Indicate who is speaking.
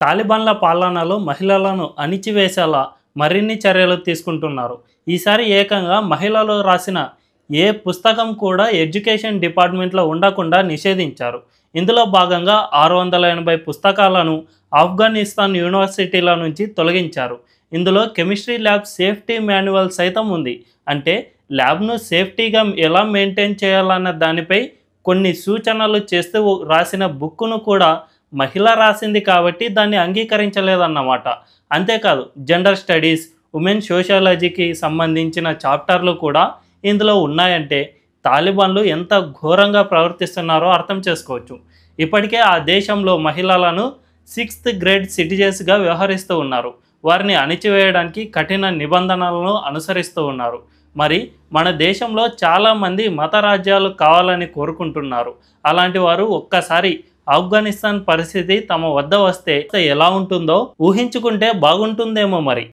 Speaker 1: తాలిబాన్ల పాలనలో మహిళలను అణిచివేసేలా మరిన్ని చర్యలు తీసుకుంటున్నారు. ఈసారి ఏకంగా మహిళలు రాసిన ఏ పుస్తకం కూడా ఎడ్యుకేషన్ డిపార్ట్మెంట్లో ఉండకుండా నిషేధించారు. ఇందులో భాగంగా 680 పుస్తకాలను ఆఫ్ఘనిస్తాన్ యూనివర్సిటీల నుంచి తొలగించారు. ఇందులో కెమిస్ట్రీ ల్యాబ్ సేఫ్టీ మాన్యువల్ సైతం ఉంది. అంటే ల్యాబ్ను సేఫ్టీగా ఎలా మెయింటైన్ చేయాలన్న దానిపై కొన్ని సూచనలు చేస్తూ రాసిన బుక్కును కూడా మహిళ రాసింది కాబట్టి దాన్ని అంగీకరించలేదన్నమాట. అంతేకాదు జెండర్ స్టడీస్, ఉమెన్ సోషియాలజీకి సంబంధించిన చాప్టర్లు కూడా ఇందులో ఉన్నాయంటే తాలిబాన్లు ఎంత ఘోరంగా ప్రవర్తిస్తున్నారో అర్థం చేసుకోవచ్చు. ఇప్పటికే ఆ దేశంలో మహిళలను 6th గ్రేడ్ సిటిజన్స్గా వ్యవహరిస్తూ ఉన్నారు. వారిని అణిచివేయడానికి కఠిన నిబంధనలను అనుసరిస్తూ ఉన్నారు. మరి మన దేశంలో చాలామంది మత రాజ్యాలు కావాలని కోరుకుంటున్నారు. అలాంటి వారు ఒక్కసారి ఆఫ్ఘనిస్తాన్ పరిస్థితి తమ వద్ద వస్తే ఎలా ఉంటుందో ఊహించుకుంటే బాగుంటుందేమో మరి.